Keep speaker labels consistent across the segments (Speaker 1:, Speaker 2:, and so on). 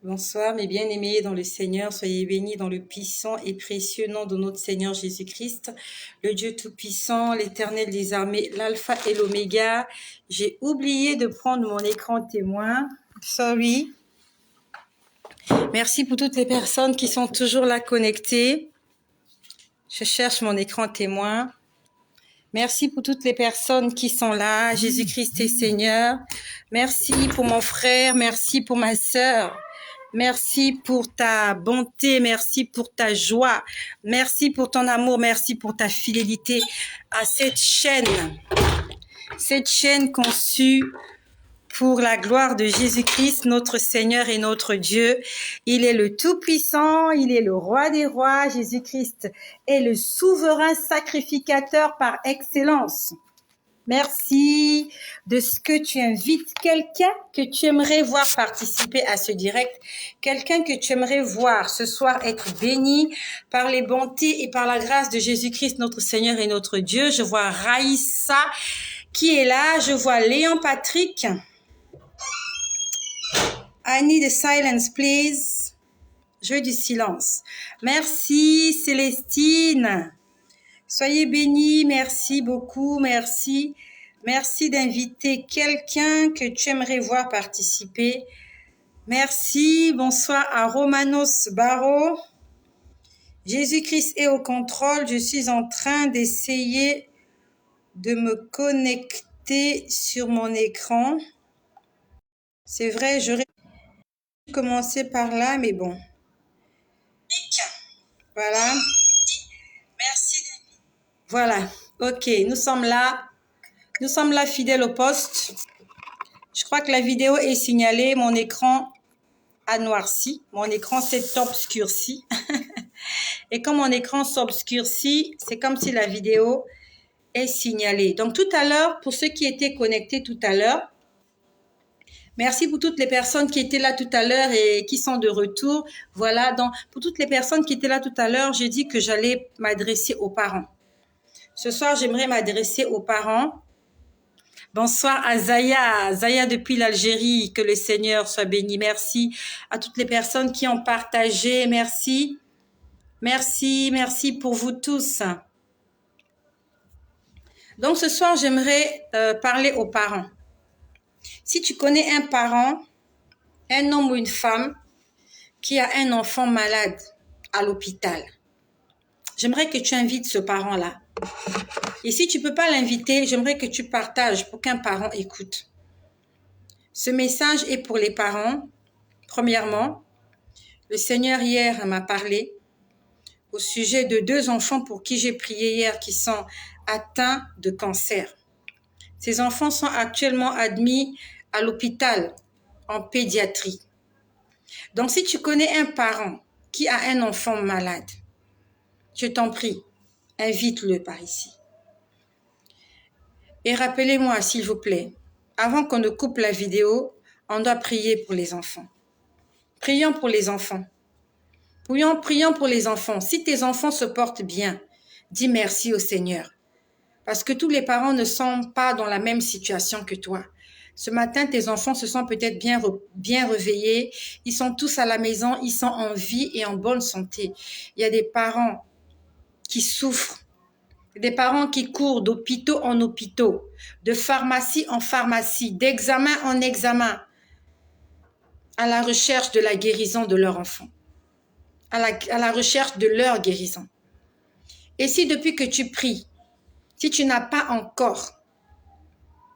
Speaker 1: Bonsoir, mes bien-aimés dans le Seigneur, soyez bénis dans le puissant et précieux nom de notre Seigneur Jésus-Christ, le Dieu Tout-Puissant, l'Éternel des armées, l'Alpha et l'Oméga. J'ai oublié de prendre mon écran témoin. Sorry. Merci pour toutes les personnes qui sont toujours là connectées. Je cherche mon écran témoin. Merci pour toutes les personnes qui sont là. Jésus-Christ est Seigneur. Merci pour mon frère. Merci pour ma sœur. Merci pour ta bonté, merci pour ta joie, merci pour ton amour, merci pour ta fidélité à cette chaîne conçue pour la gloire de Jésus-Christ, notre Seigneur et notre Dieu. Il est le Tout-Puissant, il est le Roi des Rois. Jésus-Christ est le souverain sacrificateur par excellence. Merci de ce que tu invites quelqu'un que tu aimerais voir participer à ce direct, quelqu'un que tu aimerais voir ce soir être béni par les bontés et par la grâce de Jésus-Christ, notre Seigneur et notre Dieu. Je vois Raïssa qui est là, je vois Léon Patrick. I need a silence, please. Je veux du silence. Merci Célestine. Soyez bénis, merci beaucoup, merci. Merci d'inviter quelqu'un que tu aimerais voir participer. Merci, bonsoir à Romanos Barro. Jésus-Christ est au contrôle, je suis en train d'essayer de me connecter sur mon écran. C'est vrai, j'aurais dû commencer par là, mais bon. Voilà. Merci. Voilà, ok, nous sommes là fidèles au poste. Je crois que la vidéo est signalée, mon écran a noirci, mon écran s'est obscurci. Et quand mon écran s'obscurcit, c'est comme si la vidéo est signalée. Donc tout à l'heure, pour ceux qui étaient connectés tout à l'heure, merci pour toutes les personnes qui étaient là tout à l'heure et qui sont de retour. Voilà, donc pour toutes les personnes qui étaient là tout à l'heure, j'ai dit que j'allais m'adresser aux parents. Ce soir, j'aimerais m'adresser aux parents. Bonsoir à Zaya depuis l'Algérie, que le Seigneur soit béni. Merci à toutes les personnes qui ont partagé, merci. Merci pour vous tous. Donc ce soir, j'aimerais parler aux parents. Si tu connais un parent, un homme ou une femme qui a un enfant malade à l'hôpital, j'aimerais que tu invites ce parent-là. Et si tu ne peux pas l'inviter, j'aimerais que tu partages pour qu'un parent écoute. Ce message est pour les parents. Premièrement, le Seigneur hier m'a parlé au sujet de 2 enfants pour qui j'ai prié hier qui sont atteints de cancer. Ces enfants sont actuellement admis à l'hôpital en pédiatrie. Donc, si tu connais un parent qui a un enfant malade, je t'en prie, invite-le par ici. Et rappelez-moi, s'il vous plaît, avant qu'on ne coupe la vidéo, on doit prier pour les enfants. Prions pour les enfants. Prions pour les enfants. Si tes enfants se portent bien, dis merci au Seigneur. Parce que tous les parents ne sont pas dans la même situation que toi. Ce matin, tes enfants se sont peut-être bien réveillés. Ils sont tous à la maison, ils sont en vie et en bonne santé. Il y a des parents qui souffrent, des parents qui courent d'hôpitaux en hôpitaux, de pharmacie en pharmacie, d'examen en examen, à la recherche de la guérison de leur enfant, à la recherche de leur guérison. Et si depuis que tu pries, si tu n'as pas encore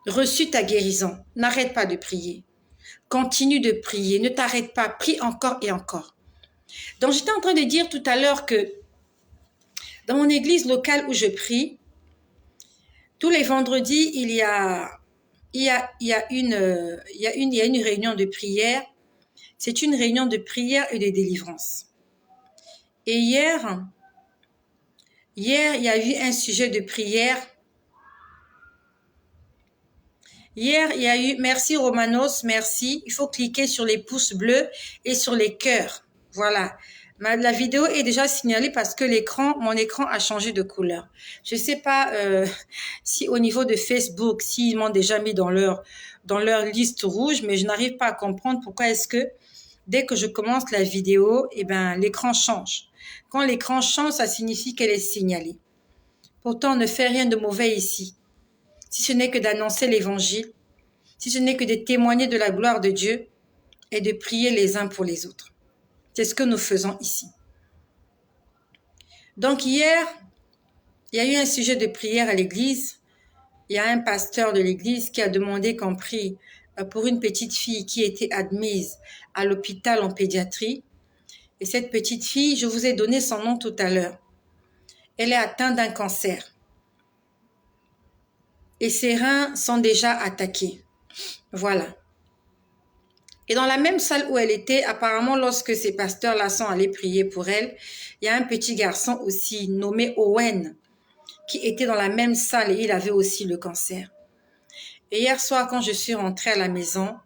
Speaker 1: reçu ta guérison, n'arrête pas de prier. Continue de prier, ne t'arrête pas, prie encore et encore. Donc j'étais en train de dire tout à l'heure que dans mon église locale où je prie, tous les vendredis, il y a une réunion de prière. C'est une réunion de prière et de délivrance. Et hier, il y a eu un sujet de prière. Hier, il y a eu, merci Romanos, merci. Il faut cliquer sur les pouces bleus et sur les cœurs. Voilà. La vidéo est déjà signalée parce que mon écran a changé de couleur. Je ne sais pas si au niveau de Facebook, s'ils m'ont déjà mis dans leur liste rouge, mais je n'arrive pas à comprendre pourquoi est-ce que Dès que je commence la vidéo, eh ben, l'écran change. Quand l'écran change, ça signifie qu'elle est signalée. Pourtant, on ne fait rien de mauvais ici, si ce n'est que d'annoncer l'évangile, si ce n'est que de témoigner de la gloire de Dieu et de prier les uns pour les autres. C'est ce que nous faisons ici. Donc hier, il y a eu un sujet de prière à l'église. Il y a un pasteur de l'église qui a demandé qu'on prie pour une petite fille qui était admise à l'hôpital en pédiatrie. Et cette petite fille, je vous ai donné son nom tout à l'heure. Elle est atteinte d'un cancer. Et ses reins sont déjà attaqués. Voilà. Et dans la même salle où elle était, apparemment, lorsque ces pasteurs-là sont allés prier pour elle, il y a un petit garçon aussi nommé Owen qui était dans la même salle et il avait aussi le cancer. Et hier soir, quand je suis rentrée à la maison,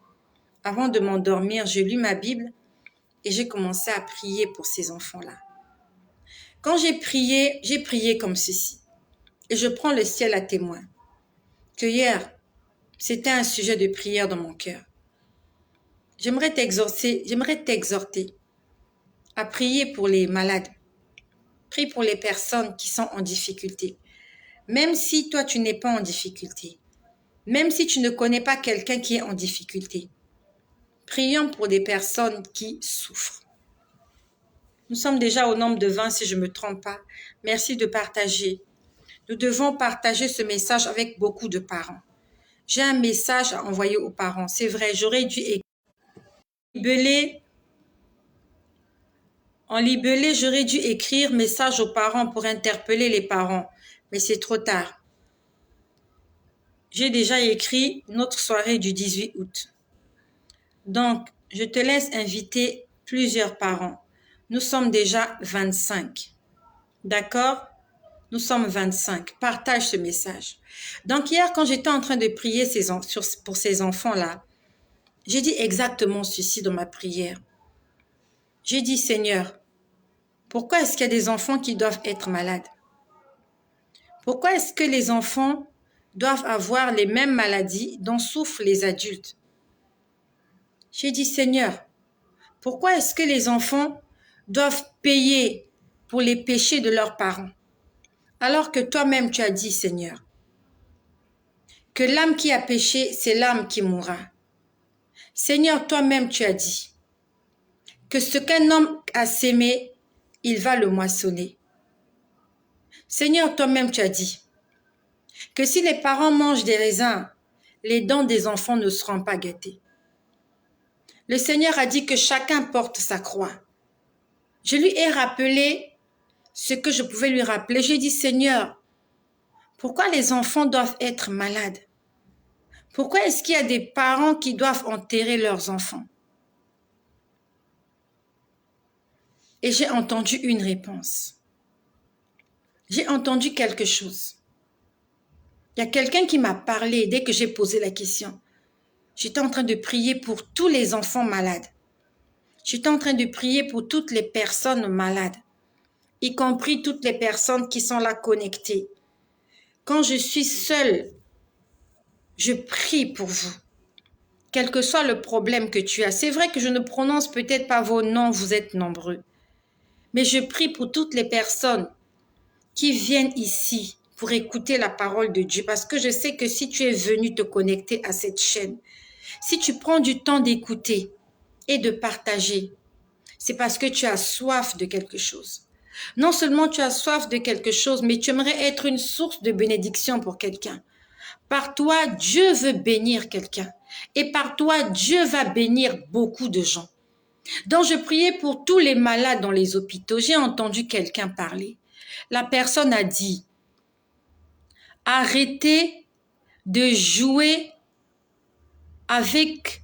Speaker 1: avant de m'endormir, j'ai lu ma Bible et j'ai commencé à prier pour ces enfants-là. Quand j'ai prié comme ceci. Et je prends le ciel à témoin que hier, c'était un sujet de prière dans mon cœur. J'aimerais t'exhorter à prier pour les malades. Prie pour les personnes qui sont en difficulté. Même si toi, tu n'es pas en difficulté. Même si tu ne connais pas quelqu'un qui est en difficulté. Prions pour des personnes qui souffrent. Nous sommes déjà au nombre de 20 si je ne me trompe pas. Merci de partager. Nous devons partager ce message avec beaucoup de parents. J'ai un message à envoyer aux parents. C'est vrai, j'aurais dû en libellé, j'aurais dû écrire message aux parents pour interpeller les parents. Mais c'est trop tard. J'ai déjà écrit notre soirée du 18 août. Donc, je te laisse inviter plusieurs parents. Nous sommes déjà 25. D'accord? Nous sommes 25. Partage ce message. Donc, hier, quand j'étais en train de prier pour ces enfants-là, j'ai dit exactement ceci dans ma prière. J'ai dit, Seigneur, pourquoi est-ce qu'il y a des enfants qui doivent être malades? Pourquoi est-ce que les enfants doivent avoir les mêmes maladies dont souffrent les adultes? J'ai dit, Seigneur, pourquoi est-ce que les enfants doivent payer pour les péchés de leurs parents? Alors que toi-même tu as dit, Seigneur, que l'âme qui a péché, c'est l'âme qui mourra. Seigneur, toi-même tu as dit que ce qu'un homme a sémé, il va le moissonner. Seigneur, toi-même tu as dit que si les parents mangent des raisins, les dents des enfants ne seront pas gâtées. Le Seigneur a dit que chacun porte sa croix. Je lui ai rappelé ce que je pouvais lui rappeler. J'ai dit, Seigneur, pourquoi les enfants doivent être malades? Pourquoi est-ce qu'il y a des parents qui doivent enterrer leurs enfants? Et j'ai entendu une réponse. J'ai entendu quelque chose. Il y a quelqu'un qui m'a parlé dès que j'ai posé la question. J'étais en train de prier pour tous les enfants malades. J'étais en train de prier pour toutes les personnes malades, y compris toutes les personnes qui sont là connectées. Quand je suis seule, je prie pour vous. Quel que soit le problème que tu as. C'est vrai que je ne prononce peut-être pas vos noms, vous êtes nombreux. Mais je prie pour toutes les personnes qui viennent ici pour écouter la parole de Dieu. Parce que je sais que si tu es venu te connecter à cette chaîne, si tu prends du temps d'écouter et de partager, c'est parce que tu as soif de quelque chose. Non seulement tu as soif de quelque chose, mais tu aimerais être une source de bénédiction pour quelqu'un. Par toi, Dieu veut bénir quelqu'un. Et par toi, Dieu va bénir beaucoup de gens. Donc, je priais pour tous les malades dans les hôpitaux. J'ai entendu quelqu'un parler. La personne a dit, arrêtez de jouer avec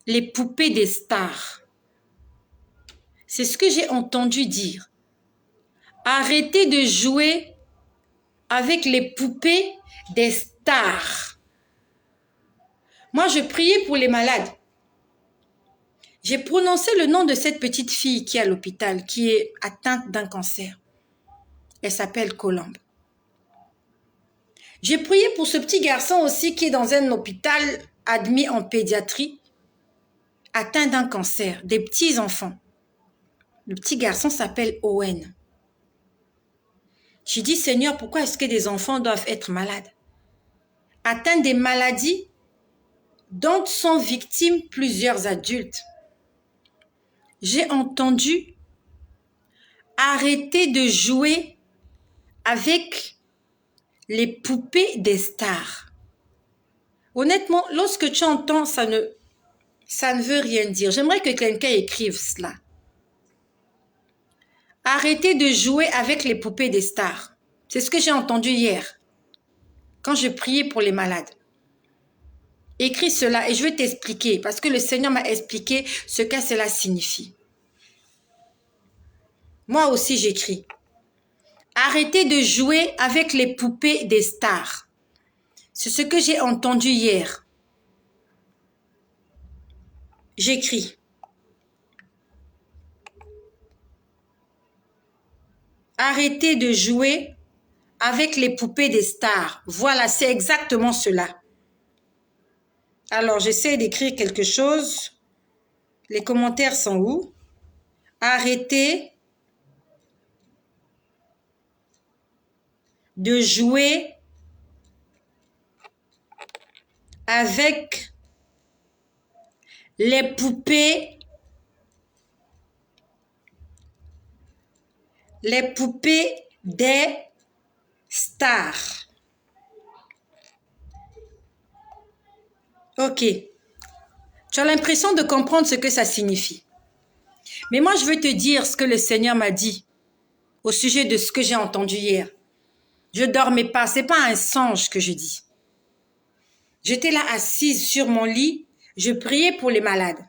Speaker 1: les poupées des stars. C'est ce que j'ai entendu dire. Arrêtez de jouer avec les poupées des stars. Moi, je priais pour les malades. J'ai prononcé le nom de cette petite fille qui est à l'hôpital, qui est atteinte d'un cancer. Elle s'appelle Colombe. J'ai prié pour ce petit garçon aussi qui est dans un hôpital admis en pédiatrie atteints d'un cancer, des petits enfants. Le petit garçon s'appelle Owen. J'ai dit, Seigneur, pourquoi est-ce que des enfants doivent être malades? Atteints des maladies dont sont victimes plusieurs adultes. J'ai entendu arrêter de jouer avec les poupées des stars. Honnêtement, lorsque tu entends, ça ne veut rien dire. J'aimerais que quelqu'un écrive cela. Arrêtez de jouer avec les poupées des stars. C'est ce que j'ai entendu hier, quand je priais pour les malades. Écris cela et je vais t'expliquer, parce que le Seigneur m'a expliqué ce que cela signifie. Moi aussi, j'écris. Arrêtez de jouer avec les poupées des stars. C'est ce que j'ai entendu hier. J'écris. Arrêtez de jouer avec les poupées des stars. Voilà, c'est exactement cela. Alors, j'essaie d'écrire quelque chose. Les commentaires sont où? Arrêtez de jouer avec les poupées des stars. Ok. Tu as l'impression de comprendre ce que ça signifie. Mais moi, je veux te dire ce que le Seigneur m'a dit au sujet de ce que j'ai entendu hier. Je ne dormais pas. Ce n'est pas un songe que je dis. J'étais là assise sur mon lit. Je priais pour les malades.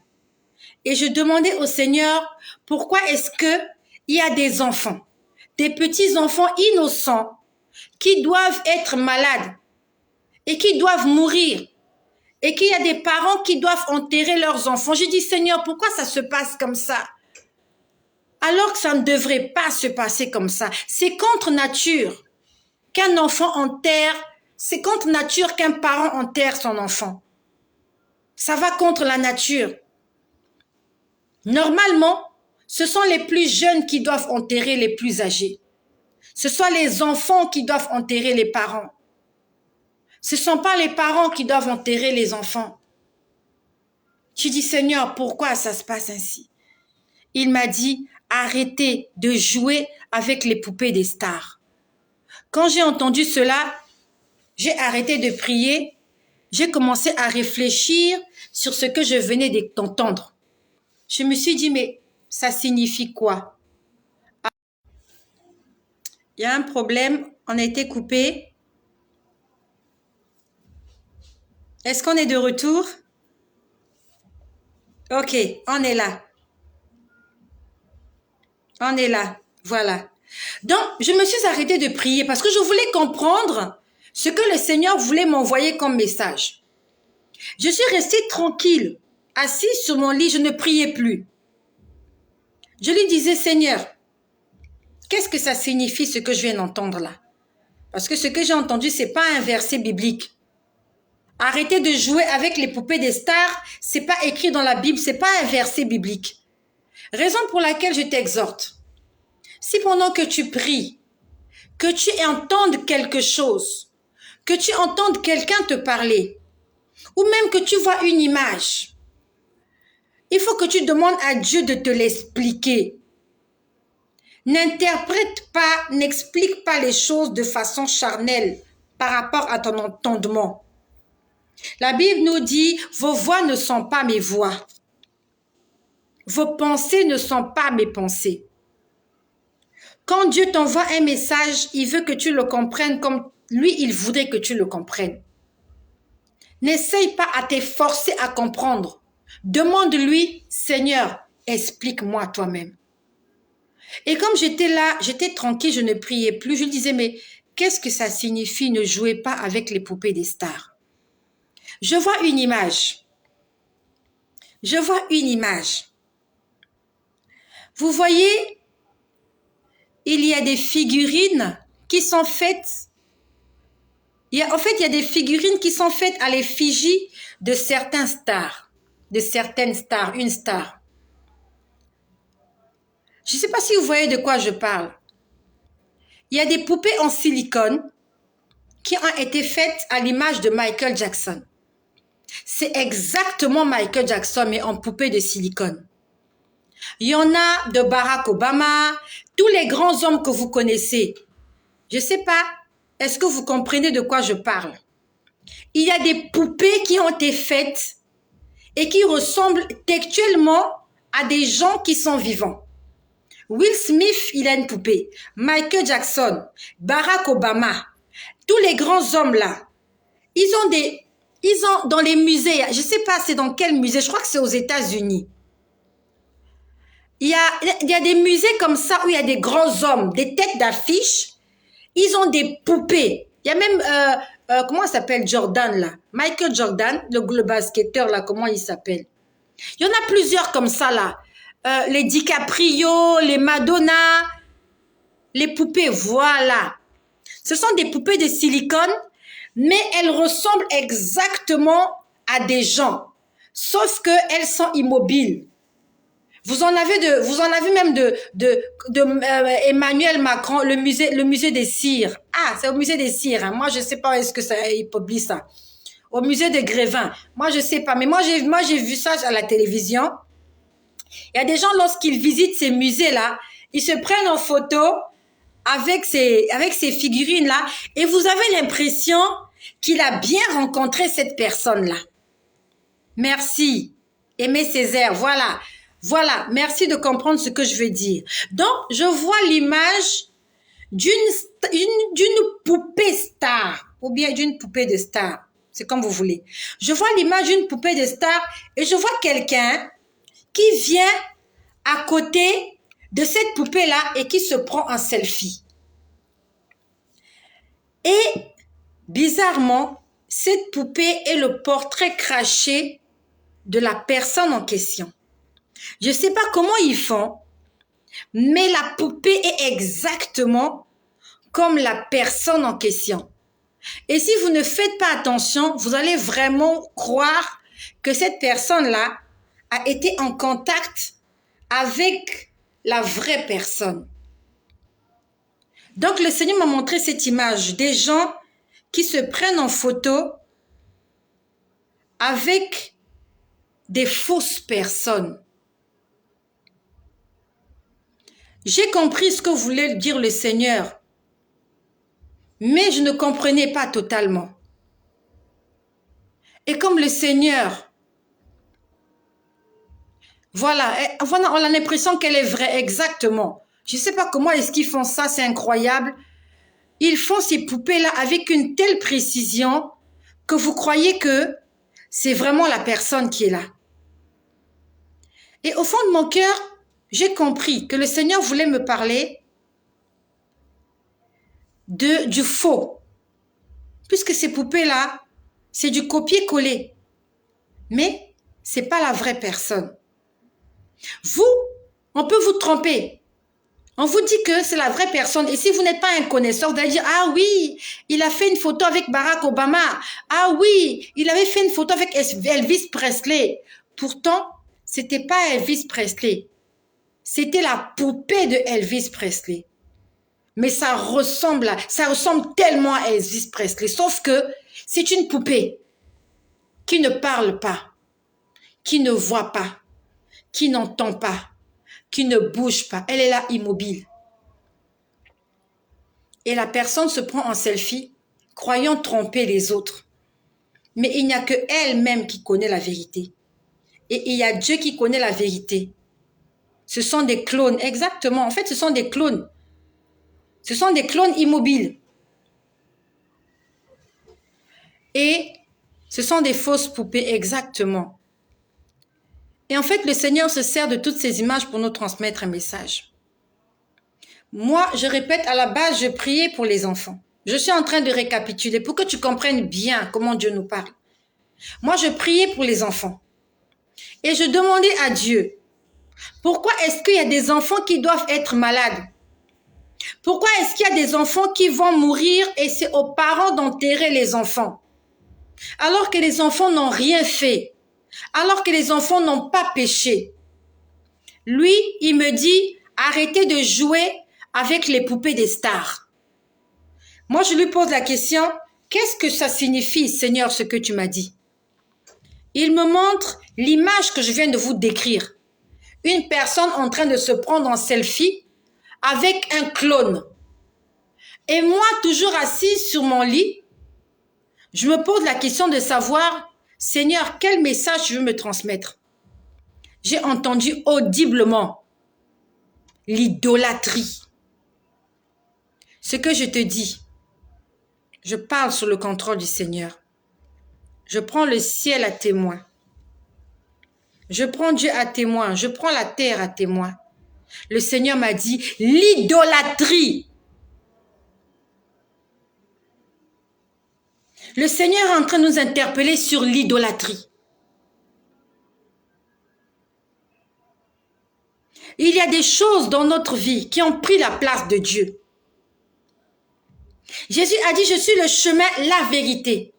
Speaker 1: Et je demandais au Seigneur, pourquoi est-ce qu'il y a des enfants, des petits enfants innocents qui doivent être malades et qui doivent mourir et qu'il y a des parents qui doivent enterrer leurs enfants. J'ai dit, Seigneur, pourquoi ça se passe comme ça? Alors que ça ne devrait pas se passer comme ça. C'est contre nature qu'un enfant enterre, c'est contre nature qu'un parent enterre son enfant. Ça va contre la nature. Normalement, ce sont les plus jeunes qui doivent enterrer les plus âgés. Ce sont les enfants qui doivent enterrer les parents. Ce ne sont pas les parents qui doivent enterrer les enfants. Je dis, Seigneur, pourquoi ça se passe ainsi? Il m'a dit, arrêtez de jouer avec les poupées des stars. Quand j'ai entendu cela, j'ai arrêté de prier. J'ai commencé à réfléchir sur ce que je venais d'entendre. Je me suis dit, mais ça signifie quoi? Il y a un problème, on a été coupé. Est-ce qu'on est de retour? Ok, on est là. On est là, voilà. Donc, je me suis arrêtée de prier parce que je voulais comprendre ce que le Seigneur voulait m'envoyer comme message. Je suis restée tranquille, assise sur mon lit, je ne priais plus. Je lui disais, Seigneur, qu'est-ce que ça signifie ce que je viens d'entendre là? Parce que ce que j'ai entendu, ce n'est pas un verset biblique. Arrêtez de jouer avec les poupées des stars, ce n'est pas écrit dans la Bible, ce n'est pas un verset biblique. Raison pour laquelle je t'exhorte. Si pendant que tu pries, que tu entendes quelque chose, que tu entendes quelqu'un te parler, ou même que tu vois une image, il faut que tu demandes à Dieu de te l'expliquer. N'interprète pas, n'explique pas les choses de façon charnelle par rapport à ton entendement. La Bible nous dit, vos voix ne sont pas mes voix. Vos pensées ne sont pas mes pensées. Quand Dieu t'envoie un message, il veut que tu le comprennes comme lui, il voudrait que tu le comprennes. N'essaye pas à t'efforcer à comprendre. Demande-lui, Seigneur, explique-moi toi-même. Et comme j'étais là, j'étais tranquille, je ne priais plus. Je lui disais, mais qu'est-ce que ça signifie ne jouer pas avec les poupées des stars? Je vois une image. Je vois une image. Vous voyez, il y a des figurines qui sont faites. En fait, il y a des figurines qui sont faites à l'effigie de certains stars. de certaines stars, une star. Je ne sais pas si vous voyez de quoi je parle. Il y a des poupées en silicone qui ont été faites à l'image de Michael Jackson. C'est exactement Michael Jackson, mais en poupée de silicone. Il y en a de Barack Obama, tous les grands hommes que vous connaissez. Je ne sais pas, est-ce que vous comprenez de quoi je parle? Il y a des poupées qui ont été faites et qui ressemblent textuellement à des gens qui sont vivants. Will Smith, il a une poupée. Michael Jackson, Barack Obama, tous les grands hommes là, ils ont dans les musées, je ne sais pas c'est dans quel musée, je crois que c'est aux États-Unis. Il y a des musées comme ça où il y a des grands hommes, des têtes d'affiche, ils ont des poupées. Il y a même, comment il s'appelle Jordan là? Michael Jordan, le basketteur là, comment il s'appelle? Il y en a plusieurs comme ça là. Les DiCaprio, les Madonna, les poupées, voilà. Ce sont des poupées de silicone, mais elles ressemblent exactement à des gens, sauf qu'elles sont immobiles. Vous en avez même de Emmanuel Macron, le musée des cires. Ah, c'est au musée des cires. Hein. Moi, je sais pas est-ce que ça il publie ça. Au musée de Grévin. Moi, je sais pas, mais moi j'ai vu ça à la télévision. Il y a des gens lorsqu'ils visitent ces musées-là, ils se prennent en photo avec ces figurines-là et vous avez l'impression qu'il a bien rencontré cette personne-là. Merci. Aimé Césaire, voilà. Voilà, merci de comprendre ce que je veux dire. Donc, je vois l'image d'une poupée star ou bien d'une poupée de star. C'est comme vous voulez. Je vois l'image d'une poupée de star et je vois quelqu'un qui vient à côté de cette poupée-là et qui se prend un selfie. Et bizarrement, cette poupée est le portrait craché de la personne en question. Je ne sais pas comment ils font, mais la poupée est exactement comme la personne en question. Et si vous ne faites pas attention, vous allez vraiment croire que cette personne-là a été en contact avec la vraie personne. Donc, le Seigneur m'a montré cette image des gens qui se prennent en photo avec des fausses personnes. J'ai compris ce que voulait dire le Seigneur, mais je ne comprenais pas totalement. Et comme le Seigneur, voilà, on a l'impression qu'elle est vraie, exactement. Je ne sais pas comment est-ce qu'ils font ça, c'est incroyable. Ils font ces poupées-là avec une telle précision que vous croyez que c'est vraiment la personne qui est là. Et au fond de mon cœur, j'ai compris que le Seigneur voulait me parler du faux. Puisque ces poupées-là, c'est du copier-coller. Mais ce n'est pas la vraie personne. Vous, on peut vous tromper. On vous dit que c'est la vraie personne. Et si vous n'êtes pas un connaisseur, vous allez dire, ah oui, il a fait une photo avec Barack Obama. Ah oui, il avait fait une photo avec Elvis Presley. Pourtant, ce n'était pas Elvis Presley. C'était la poupée de Elvis Presley. Mais ça ressemble tellement à Elvis Presley. Sauf que c'est une poupée qui ne parle pas, qui ne voit pas, qui n'entend pas, qui ne bouge pas. Elle est là immobile. Et la personne se prend en selfie, croyant tromper les autres. Mais il n'y a que elle-même qui connaît la vérité. Et il y a Dieu qui connaît la vérité. Ce sont des clones, exactement. En fait, ce sont des clones. Ce sont des clones immobiles. Et ce sont des fausses poupées, exactement. Et en fait, le Seigneur se sert de toutes ces images pour nous transmettre un message. Moi, je répète, à la base, je priais pour les enfants. Je suis en train de récapituler pour que tu comprennes bien comment Dieu nous parle. Moi, je priais pour les enfants. Et je demandais à Dieu, pourquoi est-ce qu'il y a des enfants qui doivent être malades? Pourquoi est-ce qu'il y a des enfants qui vont mourir et c'est aux parents d'enterrer les enfants? Alors que les enfants n'ont rien fait. alors que les enfants n'ont pas péché. Lui, il me dit, arrêtez de jouer avec les poupées des stars. Moi, je lui pose la question, qu'est-ce que ça signifie, Seigneur, ce que tu m'as dit? Il me montre l'image que je viens de vous décrire. Une personne en train de se prendre en selfie avec un clone. Et moi, toujours assise sur mon lit, je me pose la question de savoir, Seigneur, quel message tu veux me transmettre? J'ai entendu audiblement l'idolâtrie. Ce que je te dis, je parle sous le contrôle du Seigneur. Je prends le ciel à témoin. Je prends Dieu à témoin. Je prends la terre à témoin. Le Seigneur m'a dit l'idolâtrie. Le Seigneur est en train de nous interpeller sur l'idolâtrie. Il y a des choses dans notre vie qui ont pris la place de Dieu. Jésus a dit, je suis le chemin, la vérité.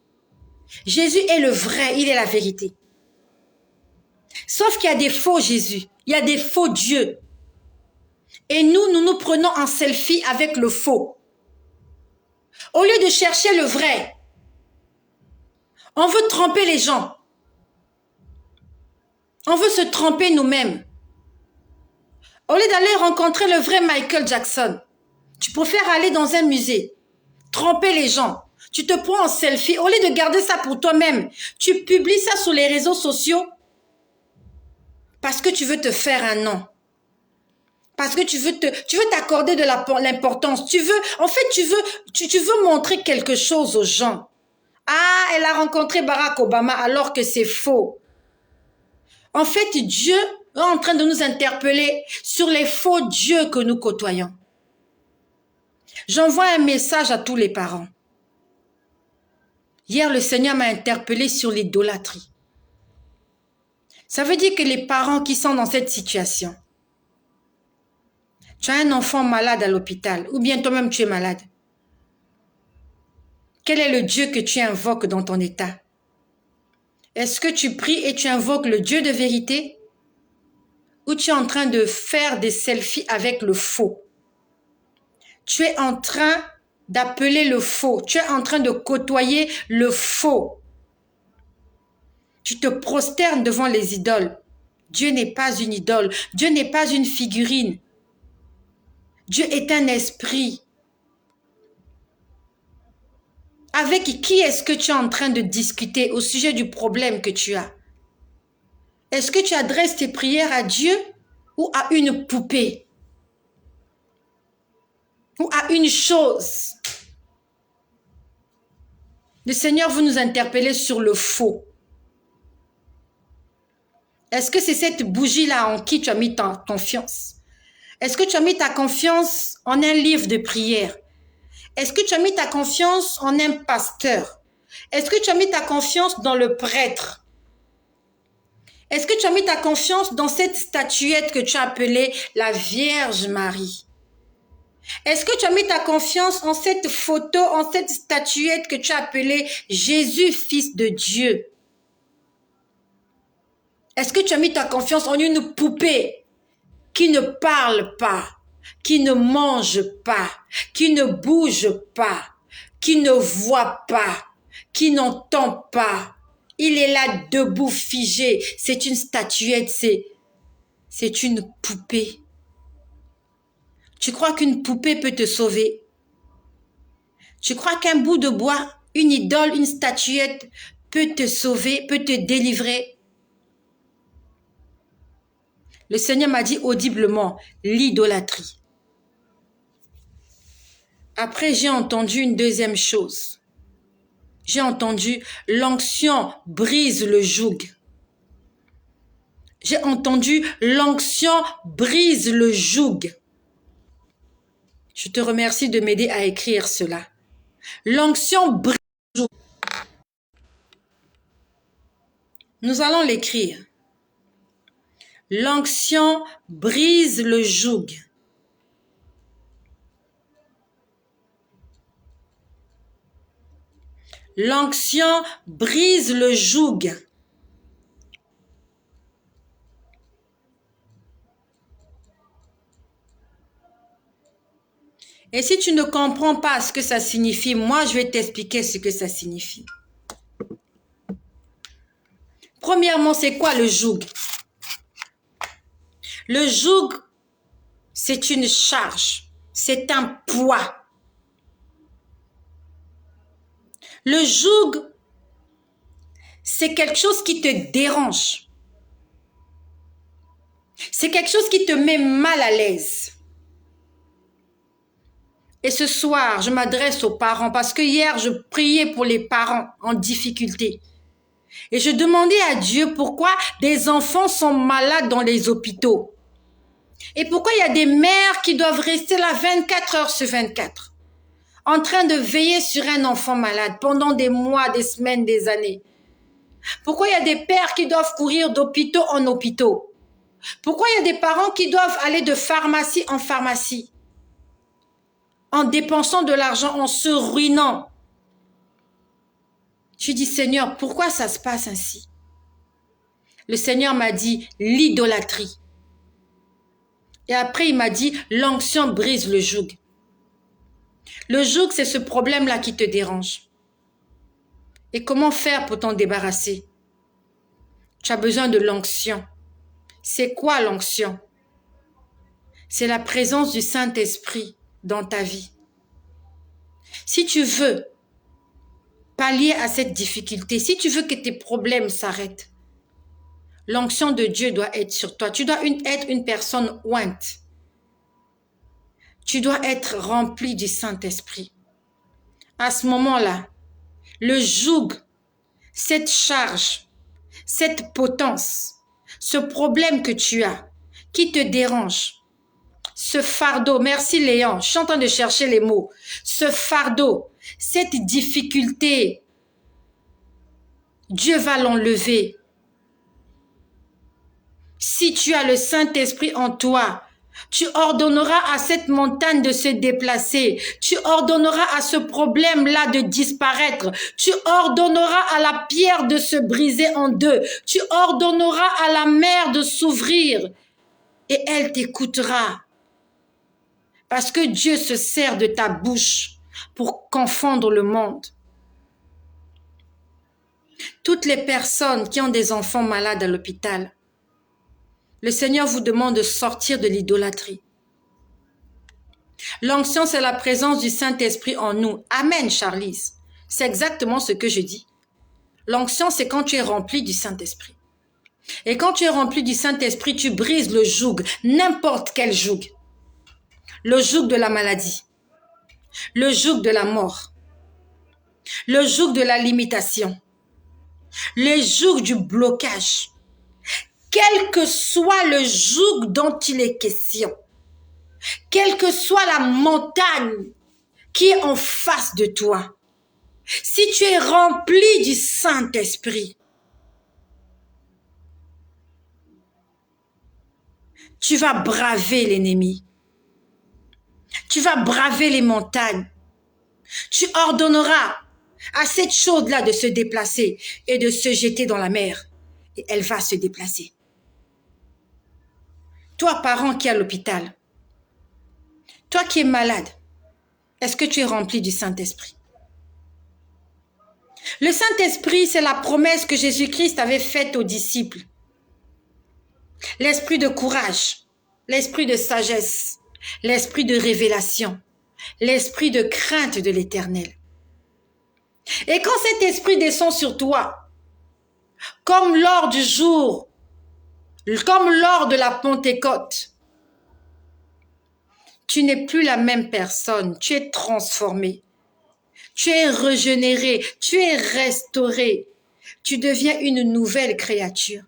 Speaker 1: Jésus est le vrai, il est la vérité. Sauf qu'il y a des faux Jésus, il y a des faux dieux. Et nous nous prenons en selfie avec le faux. Au lieu de chercher le vrai, on veut tromper les gens. On veut se tromper nous-mêmes. Au lieu d'aller rencontrer le vrai Michael Jackson, tu préfères aller dans un musée, tromper les gens. Tu te prends en selfie. Au lieu de garder ça pour toi-même, tu publies ça sur les réseaux sociaux parce que tu veux te faire un nom. Parce que tu veux t'accorder de l'importance. Tu veux montrer quelque chose aux gens. Ah, elle a rencontré Barack Obama alors que c'est faux. En fait, Dieu est en train de nous interpeller sur les faux dieux que nous côtoyons. J'envoie un message à tous les parents. Hier, le Seigneur m'a interpellé sur l'idolâtrie. Ça veut dire que les parents qui sont dans cette situation, tu as un enfant malade à l'hôpital ou bien toi-même tu es malade. Quel est le Dieu que tu invoques dans ton état? Est-ce que tu pries et tu invoques le Dieu de vérité? Ou tu es en train de faire des selfies avec le faux? Tu es en train d'appeler le faux. Tu es en train de côtoyer le faux. Tu te prosternes devant les idoles. Dieu n'est pas une idole. Dieu n'est pas une figurine. Dieu est un esprit. Avec qui est-ce que tu es en train de discuter au sujet du problème que tu as? Est-ce que tu adresses tes prières à Dieu ou à une poupée? Ou à une chose? Le Seigneur veut nous interpeller sur le faux. Est-ce que c'est cette bougie-là en qui tu as mis ta confiance? Est-ce que tu as mis ta confiance en un livre de prière? Est-ce que tu as mis ta confiance en un pasteur? Est-ce que tu as mis ta confiance dans le prêtre? Est-ce que tu as mis ta confiance dans cette statuette que tu as appelée la Vierge Marie? Est-ce que tu as mis ta confiance en cette photo, en cette statuette que tu as appelée Jésus, Fils de Dieu? Est-ce que tu as mis ta confiance en une poupée qui ne parle pas, qui ne mange pas, qui ne bouge pas, qui ne voit pas, qui n'entend pas? Il est là debout, figé. C'est une statuette, c'est une poupée. Tu crois qu'une poupée peut te sauver? Tu crois qu'un bout de bois, une idole, une statuette peut te sauver, peut te délivrer? Le Seigneur m'a dit audiblement l'idolâtrie. Après, j'ai entendu une deuxième chose. J'ai entendu l'onction brise le joug. J'ai entendu l'onction brise le joug. Je te remercie de m'aider à écrire cela. L'onction brise le joug. Nous allons l'écrire. L'onction brise le joug. L'onction brise le joug. Et si tu ne comprends pas ce que ça signifie, moi, je vais t'expliquer ce que ça signifie. Premièrement, c'est quoi le joug? Le joug, c'est une charge, c'est un poids. Le joug, c'est quelque chose qui te dérange. C'est quelque chose qui te met mal à l'aise. Et ce soir, je m'adresse aux parents parce que hier, je priais pour les parents en difficulté. Et je demandais à Dieu pourquoi des enfants sont malades dans les hôpitaux. Et pourquoi il y a des mères qui doivent rester là 24 heures sur 24, en train de veiller sur un enfant malade pendant des mois, des semaines, des années. Pourquoi il y a des pères qui doivent courir d'hôpitaux en hôpitaux? Pourquoi il y a des parents qui doivent aller de pharmacie en pharmacie, en dépensant de l'argent, en se ruinant? Je dis, Seigneur, pourquoi ça se passe ainsi? Le Seigneur m'a dit, l'idolâtrie. Et après, il m'a dit, l'onction brise le joug. Le joug, c'est ce problème-là qui te dérange. Et comment faire pour t'en débarrasser? Tu as besoin de l'onction. C'est quoi l'onction? C'est la présence du Saint-Esprit dans ta vie. Si tu veux pallier à cette difficulté, si tu veux que tes problèmes s'arrêtent, l'onction de Dieu doit être sur toi. Tu dois être une personne ointe. Tu dois être rempli du Saint-Esprit. À ce moment-là, le joug, cette charge, cette potence, ce problème que tu as, qui te dérange, ce fardeau, merci Léon, je suis en train de chercher les mots, ce fardeau, cette difficulté, Dieu va l'enlever. Si tu as le Saint-Esprit en toi, tu ordonneras à cette montagne de se déplacer. Tu ordonneras à ce problème-là de disparaître. Tu ordonneras à la pierre de se briser en deux. Tu ordonneras à la mer de s'ouvrir. Et elle t'écoutera. Parce que Dieu se sert de ta bouche pour confondre le monde. Toutes les personnes qui ont des enfants malades à l'hôpital, le Seigneur vous demande de sortir de l'idolâtrie. L'onction, c'est la présence du Saint-Esprit en nous. Amen, Charlize. C'est exactement ce que je dis. L'onction, c'est quand tu es rempli du Saint-Esprit. Et quand tu es rempli du Saint-Esprit, tu brises le joug, n'importe quel joug. Le joug de la maladie, le joug de la mort, le joug de la limitation, le joug du blocage. Quel que soit le joug dont il est question, quelle que soit la montagne qui est en face de toi, si tu es rempli du Saint-Esprit, tu vas braver l'ennemi. Tu vas braver les montagnes. Tu ordonneras à cette chose-là de se déplacer et de se jeter dans la mer. Et elle va se déplacer. Toi, parent qui est à l'hôpital, toi qui es malade, est-ce que tu es rempli du Saint-Esprit? Le Saint-Esprit, c'est la promesse que Jésus-Christ avait faite aux disciples. L'esprit de courage, l'esprit de sagesse, l'esprit de révélation, l'esprit de crainte de l'Éternel. Et quand cet esprit descend sur toi, comme lors du jour, comme lors de la Pentecôte, tu n'es plus la même personne, tu es transformé, tu es régénéré, tu es restauré, tu deviens une nouvelle créature.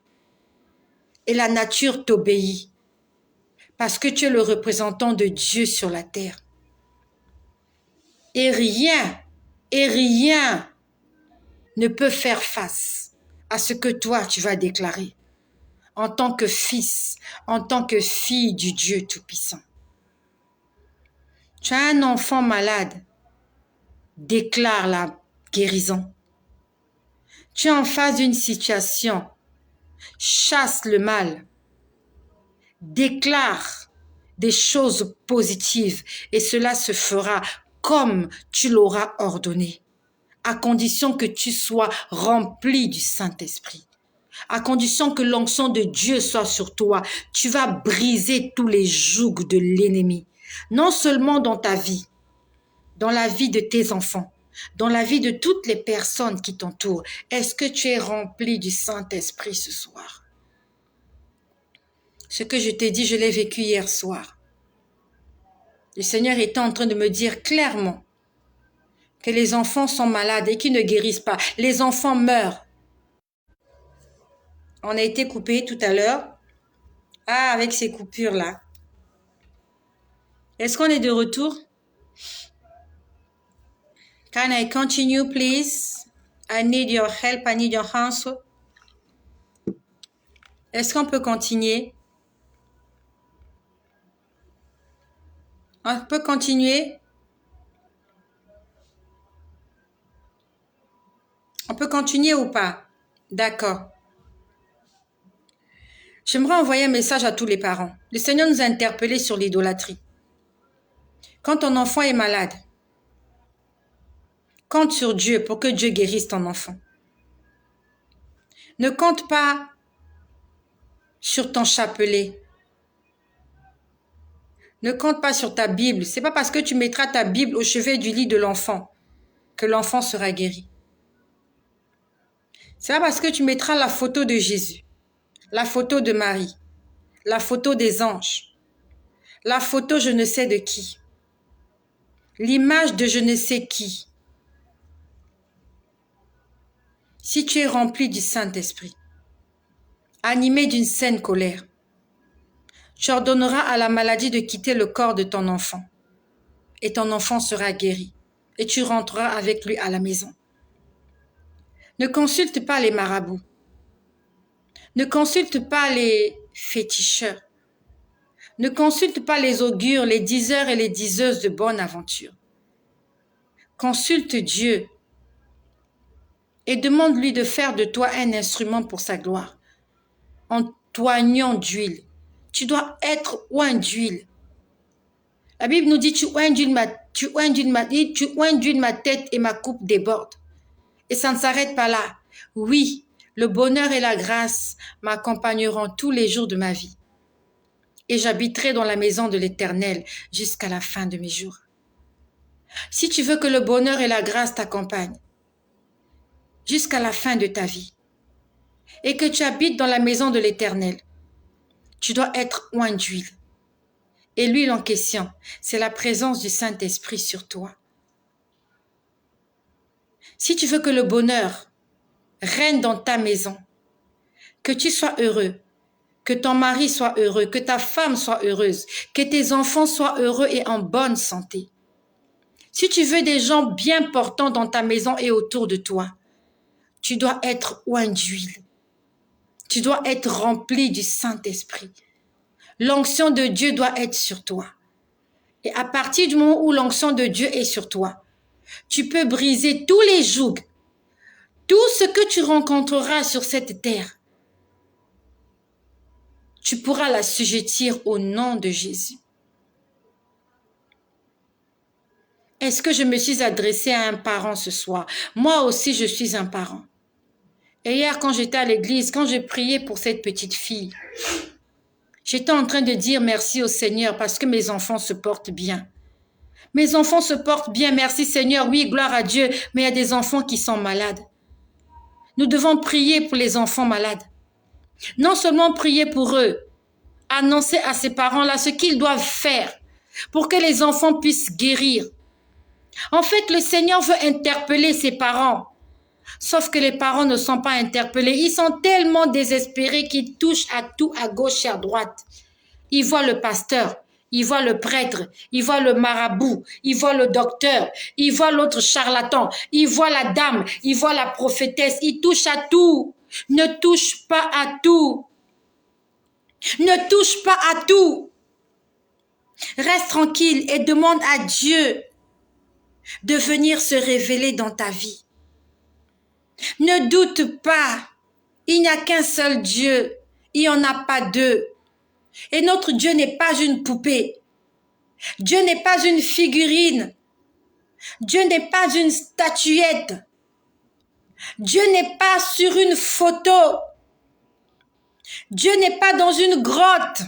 Speaker 1: Et la nature t'obéit, parce que tu es le représentant de Dieu sur la terre. Et rien ne peut faire face à ce que toi, tu vas déclarer en tant que fils, en tant que fille du Dieu Tout-Puissant. Tu as un enfant malade, déclare la guérison. Tu es en face d'une situation, chasse le mal, déclare des choses positives et cela se fera comme tu l'auras ordonné, à condition que tu sois rempli du Saint-Esprit. À condition que l'onction de Dieu soit sur toi, tu vas briser tous les jougs de l'ennemi. Non seulement dans ta vie, dans la vie de tes enfants, dans la vie de toutes les personnes qui t'entourent. Est-ce que tu es rempli du Saint-Esprit ce soir? Ce que je t'ai dit, je l'ai vécu hier soir. Le Seigneur était en train de me dire clairement que les enfants sont malades et qu'ils ne guérissent pas. Les enfants meurent. On a été coupé tout à l'heure. Ah, avec ces coupures-là. Est-ce qu'on est de retour? Can I continue, please? I need your help. I need your answer. Est-ce qu'on peut continuer? On peut continuer? On peut continuer ou pas? D'accord. J'aimerais envoyer un message à tous les parents. Le Seigneur nous a interpellés sur l'idolâtrie. Quand ton enfant est malade, compte sur Dieu pour que Dieu guérisse ton enfant. Ne compte pas sur ton chapelet. Ne compte pas sur ta Bible. C'est pas parce que tu mettras ta Bible au chevet du lit de l'enfant que l'enfant sera guéri. C'est pas parce que tu mettras la photo de Jésus, la photo de Marie, la photo des anges, la photo je ne sais de qui, l'image de je ne sais qui. Si tu es rempli du Saint-Esprit, animé d'une saine colère, tu ordonneras à la maladie de quitter le corps de ton enfant et ton enfant sera guéri et tu rentreras avec lui à la maison. Ne consulte pas les marabouts. Ne consulte pas les féticheurs. Ne consulte pas les augures, les diseurs et les diseuses de bonne aventure. Consulte Dieu et demande-lui de faire de toi un instrument pour sa gloire. En t'oignant d'huile. Tu dois être oint d'huile. La Bible nous dit, tu oins d'huile ma tête et ma coupe déborde. Et ça ne s'arrête pas là. Oui, le bonheur et la grâce m'accompagneront tous les jours de ma vie. Et j'habiterai dans la maison de l'Éternel jusqu'à la fin de mes jours. Si tu veux que le bonheur et la grâce t'accompagnent jusqu'à la fin de ta vie et que tu habites dans la maison de l'Éternel, tu dois être oint d'huile. Et l'huile en question, c'est la présence du Saint-Esprit sur toi. Si tu veux que le bonheur règne dans ta maison, que tu sois heureux, que ton mari soit heureux, que ta femme soit heureuse, que tes enfants soient heureux et en bonne santé. Si tu veux des gens bien portants dans ta maison et autour de toi, tu dois être oint d'huile. Tu dois être rempli du Saint-Esprit. L'onction de Dieu doit être sur toi. Et à partir du moment où l'onction de Dieu est sur toi, tu peux briser tous les jougs, tout ce que tu rencontreras sur cette terre. Tu pourras l'assujettir au nom de Jésus. Est-ce que je me suis adressée à un parent ce soir? Moi aussi, je suis un parent. Et hier, quand j'étais à l'église, quand j'ai prié pour cette petite fille, j'étais en train de dire merci au Seigneur parce que mes enfants se portent bien. Mes enfants se portent bien, merci Seigneur, oui, gloire à Dieu, mais il y a des enfants qui sont malades. Nous devons prier pour les enfants malades. Non seulement prier pour eux, annoncer à ces parents-là ce qu'ils doivent faire pour que les enfants puissent guérir. En fait, le Seigneur veut interpeller ses parents. Sauf que les parents ne sont pas interpellés. Ils sont tellement désespérés qu'ils touchent à tout, à gauche et à droite. Ils voient le pasteur, ils voient le prêtre, ils voient le marabout, ils voient le docteur, ils voient l'autre charlatan, ils voient la dame, ils voient la prophétesse. Ils touchent à tout. Ne touche pas à tout. Ne touche pas à tout. Reste tranquille et demande à Dieu de venir se révéler dans ta vie. Ne doute pas, il n'y a qu'un seul Dieu, il n'y en a pas deux. Et notre Dieu n'est pas une poupée. Dieu n'est pas une figurine. Dieu n'est pas une statuette. Dieu n'est pas sur une photo. Dieu n'est pas dans une grotte.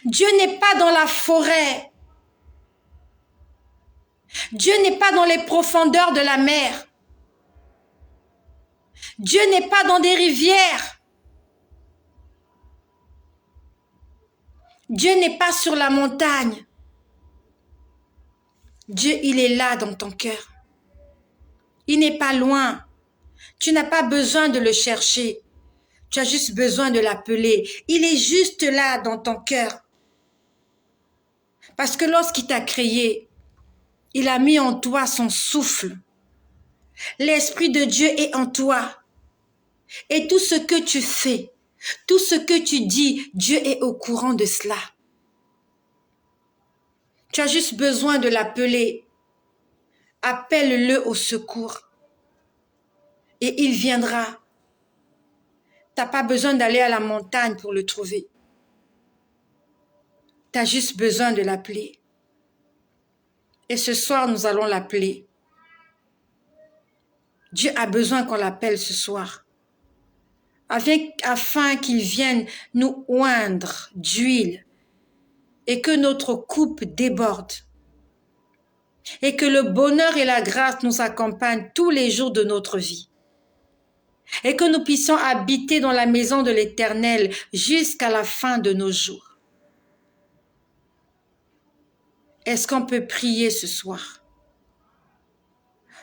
Speaker 1: Dieu n'est pas dans la forêt. Dieu n'est pas dans les profondeurs de la mer. Dieu n'est pas dans des rivières. Dieu n'est pas sur la montagne. Dieu, il est là dans ton cœur. Il n'est pas loin. Tu n'as pas besoin de le chercher. Tu as juste besoin de l'appeler. Il est juste là dans ton cœur. Parce que lorsqu'il t'a créé, il a mis en toi son souffle. L'Esprit de Dieu est en toi. Et tout ce que tu fais, tout ce que tu dis, Dieu est au courant de cela. Tu as juste besoin de l'appeler. Appelle-le au secours. Et il viendra. Tu n'as pas besoin d'aller à la montagne pour le trouver. Tu as juste besoin de l'appeler. Et ce soir, nous allons l'appeler. Dieu a besoin qu'on l'appelle ce soir. Afin qu'il vienne nous oindre d'huile et que notre coupe déborde. Et que le bonheur et la grâce nous accompagnent tous les jours de notre vie. Et que nous puissions habiter dans la maison de l'Éternel jusqu'à la fin de nos jours. Est-ce qu'on peut prier ce soir?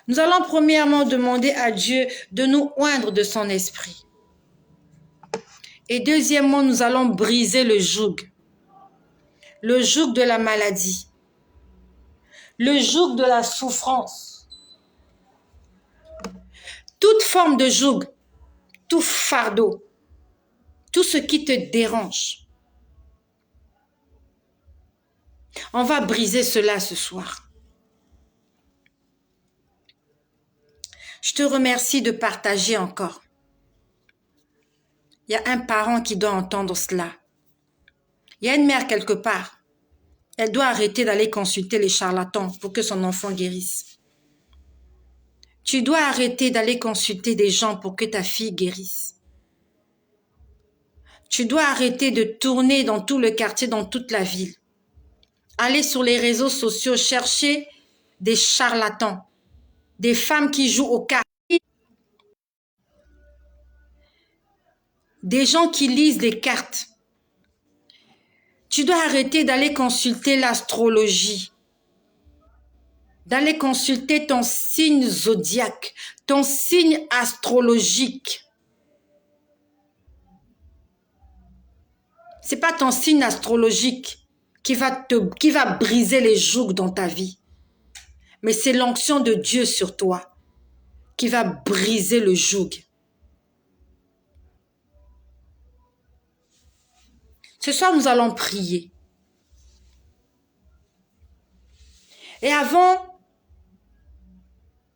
Speaker 1: Nous allons premièrement demander à Dieu de nous oindre de son esprit. Et deuxièmement, nous allons briser le joug de la maladie, le joug de la souffrance. Toute forme de joug, tout fardeau, tout ce qui te dérange. On va briser cela ce soir. Je te remercie de partager encore. Il y a un parent qui doit entendre cela. Il y a une mère quelque part. Elle doit arrêter d'aller consulter les charlatans pour que son enfant guérisse. Tu dois arrêter d'aller consulter des gens pour que ta fille guérisse. Tu dois arrêter de tourner dans tout le quartier, dans toute la ville. Aller sur les réseaux sociaux, chercher des charlatans, des femmes qui jouent aux cartes, des gens qui lisent les cartes. Tu dois arrêter d'aller consulter l'astrologie, d'aller consulter ton signe zodiaque, ton signe astrologique. C'est pas ton signe astrologique qui va briser les jougs dans ta vie. Mais c'est l'onction de Dieu sur toi qui va briser le joug. Ce soir, nous allons prier. Et avant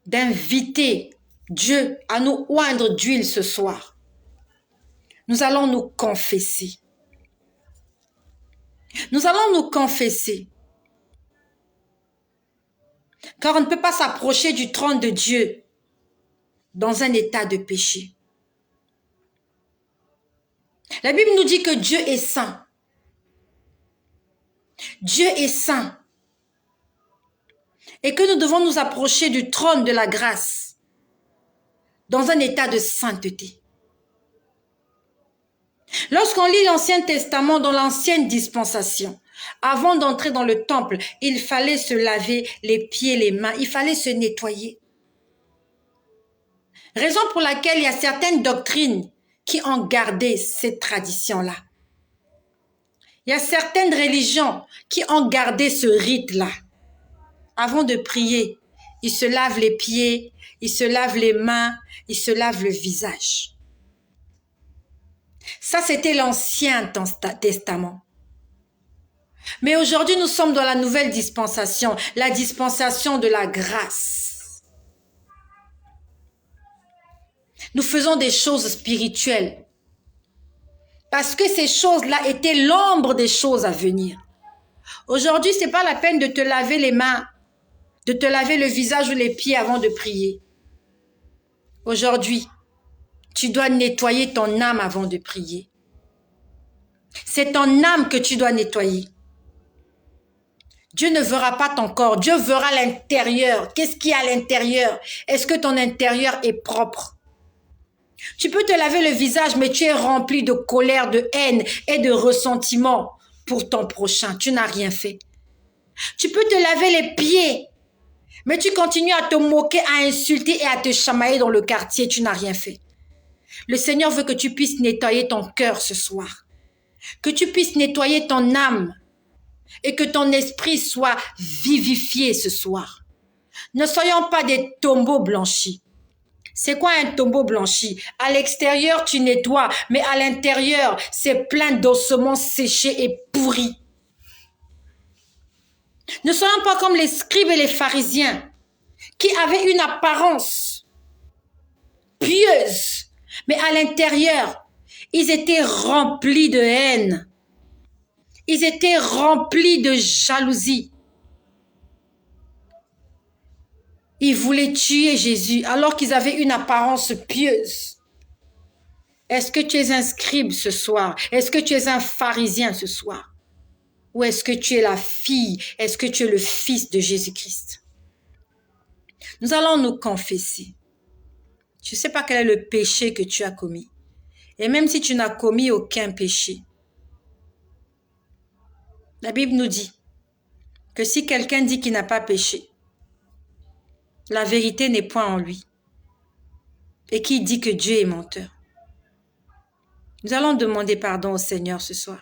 Speaker 1: d'inviter Dieu à nous oindre d'huile ce soir, nous allons nous confesser. Nous allons nous confesser. Car on ne peut pas s'approcher du trône de Dieu dans un état de péché. La Bible nous dit que Dieu est saint. Dieu est saint. Et que nous devons nous approcher du trône de la grâce dans un état de sainteté. Lorsqu'on lit l'Ancien Testament dans l'ancienne dispensation, avant d'entrer dans le temple, il fallait se laver les pieds, les mains, il fallait se nettoyer. Raison pour laquelle il y a certaines doctrines qui ont gardé cette tradition-là. Il y a certaines religions qui ont gardé ce rite-là. Avant de prier, ils se lavent les pieds, ils se lavent les mains, ils se lavent le visage. Ça, c'était l'Ancien Testament. Mais aujourd'hui, nous sommes dans la nouvelle dispensation, la dispensation de la grâce. Nous faisons des choses spirituelles. Parce que ces choses-là étaient l'ombre des choses à venir. Aujourd'hui, ce n'est pas la peine de te laver les mains, de te laver le visage ou les pieds avant de prier. Aujourd'hui, tu dois nettoyer ton âme avant de prier. C'est ton âme que tu dois nettoyer. Dieu ne verra pas ton corps, Dieu verra l'intérieur. Qu'est-ce qu'il y a à l'intérieur? Est-ce que ton intérieur est propre? Tu peux te laver le visage, mais tu es rempli de colère, de haine et de ressentiment pour ton prochain. Tu n'as rien fait. Tu peux te laver les pieds, mais tu continues à te moquer, à insulter et à te chamailler dans le quartier. Tu n'as rien fait. Le Seigneur veut que tu puisses nettoyer ton cœur ce soir. Que tu puisses nettoyer ton âme et que ton esprit soit vivifié ce soir. Ne soyons pas des tombeaux blanchis. C'est quoi un tombeau blanchi? À l'extérieur, tu nettoies, mais à l'intérieur, c'est plein d'ossements séchés et pourris. Ne soyons pas comme les scribes et les pharisiens qui avaient une apparence pieuse, mais à l'intérieur, ils étaient remplis de haine. Ils étaient remplis de jalousie. Ils voulaient tuer Jésus alors qu'ils avaient une apparence pieuse. Est-ce que tu es un scribe ce soir? Est-ce que tu es un pharisien ce soir? Ou est-ce que tu es la fille? Est-ce que tu es le fils de Jésus-Christ? Nous allons nous confesser. Je ne sais pas quel est le péché que tu as commis. Et même si tu n'as commis aucun péché, la Bible nous dit que si quelqu'un dit qu'il n'a pas péché, la vérité n'est point en lui. Et qui dit que Dieu est menteur. Nous allons demander pardon au Seigneur ce soir.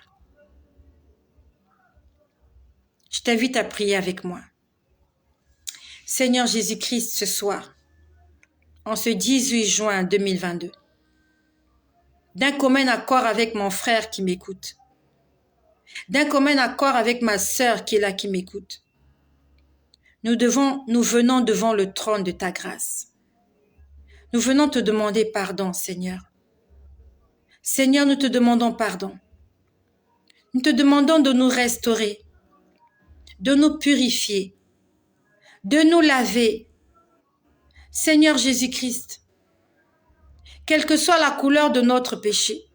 Speaker 1: Je t'invite à prier avec moi. Seigneur Jésus-Christ, ce soir, en ce 18 juin 2022, d'un commun accord avec mon frère qui m'écoute, d'un commun accord avec ma sœur qui est là qui m'écoute, nous venons devant le trône de ta grâce. Nous venons te demander pardon, Seigneur. Seigneur, nous te demandons pardon. Nous te demandons de nous restaurer, de nous purifier, de nous laver. Seigneur Jésus-Christ, quelle que soit la couleur de notre péché,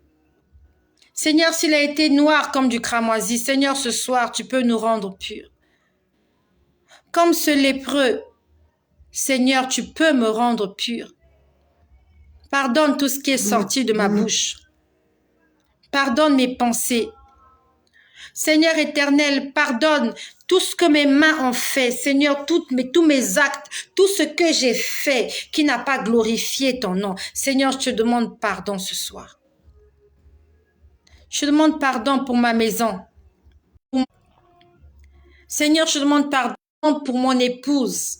Speaker 1: Seigneur, s'il a été noir comme du cramoisi, Seigneur, ce soir, tu peux nous rendre purs. Comme ce lépreux, Seigneur, tu peux me rendre pur. Pardonne tout ce qui est sorti de ma bouche. Pardonne mes pensées. Seigneur éternel, pardonne tout ce que mes mains ont fait. Seigneur, tous mes actes, tout ce que j'ai fait qui n'a pas glorifié ton nom. Seigneur, je te demande pardon ce soir. Je te demande pardon pour ma maison. Seigneur, je te demande pardon pour mon épouse.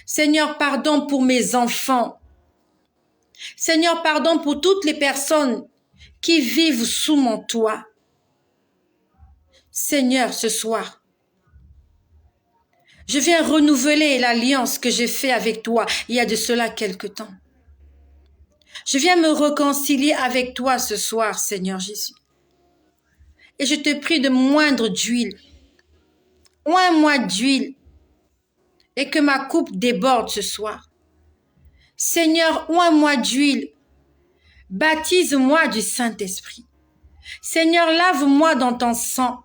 Speaker 1: Seigneur, pardon pour mes enfants. Seigneur, pardon pour toutes les personnes qui vivent sous mon toit. Seigneur, ce soir, je viens renouveler l'alliance que j'ai faite avec toi il y a de cela quelque temps. Je viens me réconcilier avec toi ce soir, Seigneur Jésus. Et je te prie de moindre d'huile. Oins-moi d'huile et que ma coupe déborde ce soir. Seigneur, oins-moi d'huile. Baptise-moi du Saint-Esprit. Seigneur, lave-moi dans ton sang.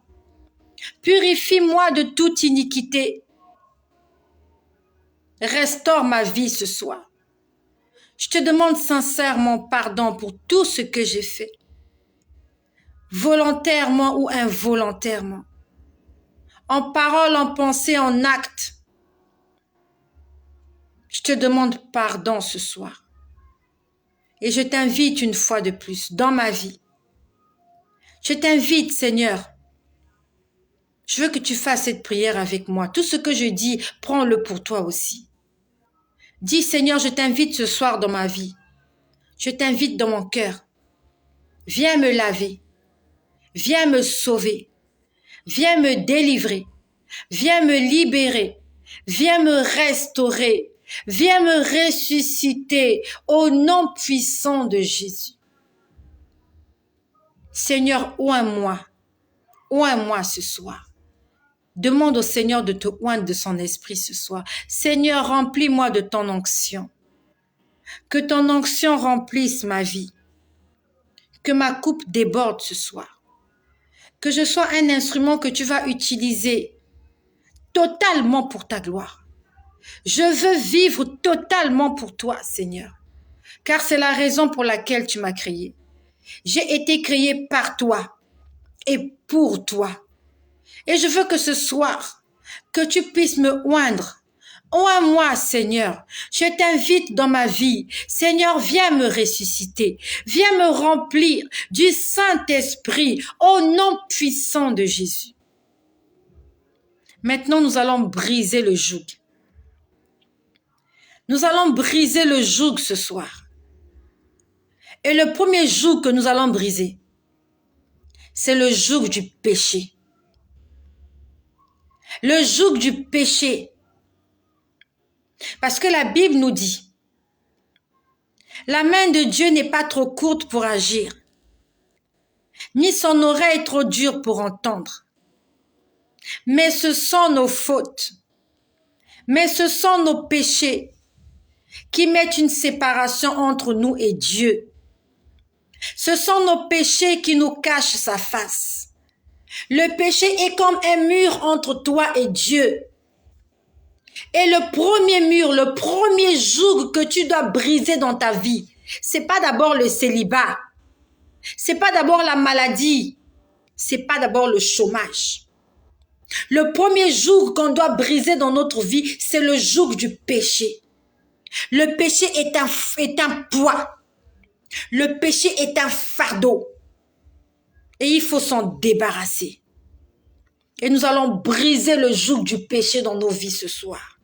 Speaker 1: Purifie-moi de toute iniquité. Restaure ma vie ce soir. Je te demande sincèrement pardon pour tout ce que j'ai fait, volontairement ou involontairement, en parole, en pensée, en acte. Je te demande pardon ce soir. Et je t'invite une fois de plus dans ma vie. Je t'invite, Seigneur. Je veux que tu fasses cette prière avec moi. Tout ce que je dis, prends-le pour toi aussi. Dis, Seigneur, je t'invite ce soir dans ma vie. Je t'invite dans mon cœur. Viens me laver. Viens me sauver. Viens me délivrer. Viens me libérer. Viens me restaurer. Viens me ressusciter au nom puissant de Jésus. Seigneur, oins-moi ce soir. Demande au Seigneur de te oindre de son esprit ce soir. Seigneur, remplis-moi de ton onction. Que ton onction remplisse ma vie. Que ma coupe déborde ce soir. Que je sois un instrument que tu vas utiliser totalement pour ta gloire. Je veux vivre totalement pour toi, Seigneur. Car c'est la raison pour laquelle tu m'as créé. J'ai été créé par toi et pour toi. Et je veux que ce soir, que tu puisses me oindre. Oins-moi, Seigneur. Je t'invite dans ma vie. Seigneur, viens me ressusciter. Viens me remplir du Saint-Esprit au nom puissant de Jésus. Maintenant, nous allons briser le joug. Nous allons briser le joug ce soir. Et le premier joug que nous allons briser, c'est le joug du péché. Le joug du péché. Parce que la Bible nous dit, la main de Dieu n'est pas trop courte pour agir, ni son oreille trop dure pour entendre. Mais ce sont nos fautes, mais ce sont nos péchés qui mettent une séparation entre nous et Dieu. Ce sont nos péchés qui nous cachent sa face. Le péché est comme un mur entre toi et Dieu. Et le premier mur, le premier joug que tu dois briser dans ta vie, c'est pas d'abord le célibat. C'est pas d'abord la maladie. C'est pas d'abord le chômage. Le premier joug qu'on doit briser dans notre vie, c'est le joug du péché. Le péché est un poids. Le péché est un fardeau. Et il faut s'en débarrasser. Et nous allons briser le joug du péché dans nos vies ce soir.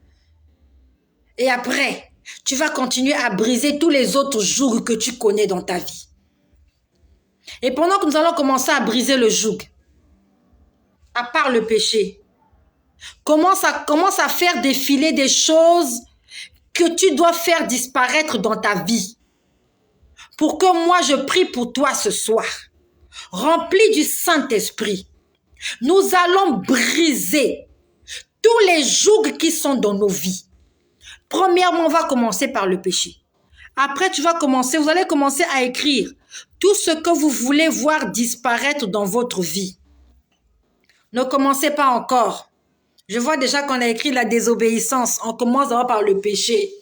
Speaker 1: Et après, tu vas continuer à briser tous les autres jougs que tu connais dans ta vie. Et pendant que nous allons commencer à briser le joug, à part le péché, commence à faire défiler des choses que tu dois faire disparaître dans ta vie. Pour que moi je prie pour toi ce soir, rempli du Saint-Esprit. Nous allons briser tous les jougs qui sont dans nos vies. Premièrement, on va commencer par le péché. Après, vous allez commencer à écrire tout ce que vous voulez voir disparaître dans votre vie. Ne commencez pas encore. Je vois déjà qu'on a écrit la désobéissance. On commence d'abord par le péché.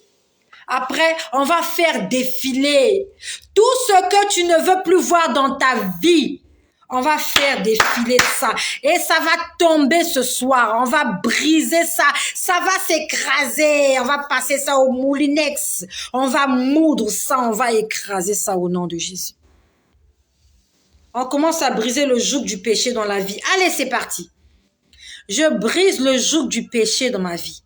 Speaker 1: Après, on va faire défiler tout ce que tu ne veux plus voir dans ta vie. On va faire défiler ça. Et ça va tomber ce soir. On va briser ça. Ça va s'écraser. On va passer ça au moulinex. On va moudre ça. On va écraser ça au nom de Jésus. On commence à briser le joug du péché dans la vie. Allez, c'est parti. Je brise le joug du péché dans ma vie.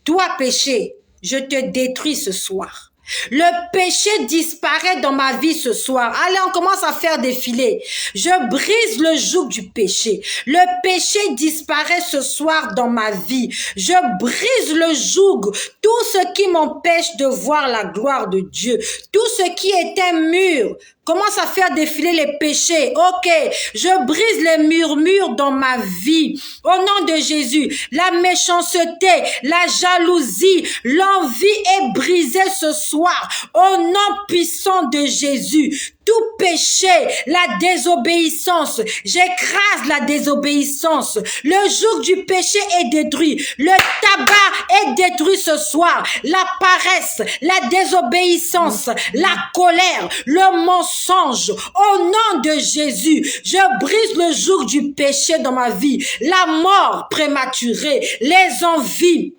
Speaker 1: Toi, péché, je te détruis ce soir. Le péché disparaît dans ma vie ce soir. Allez, on commence à faire défiler. Je brise le joug du péché. Le péché disparaît ce soir dans ma vie. Je brise le joug. Tout ce qui m'empêche de voir la gloire de Dieu. Tout ce qui est un mur. Commence à faire défiler les péchés. Ok, je brise les murmures dans ma vie. Au nom de Jésus, la méchanceté, la jalousie, l'envie est brisée ce soir. Au nom puissant de Jésus. Tout péché, la désobéissance, j'écrase la désobéissance. Le joug du péché est détruit. Le tabac est détruit ce soir. La paresse, la désobéissance, la colère, le mensonge. Au nom de Jésus, je brise le joug du péché dans ma vie. La mort prématurée, les envies.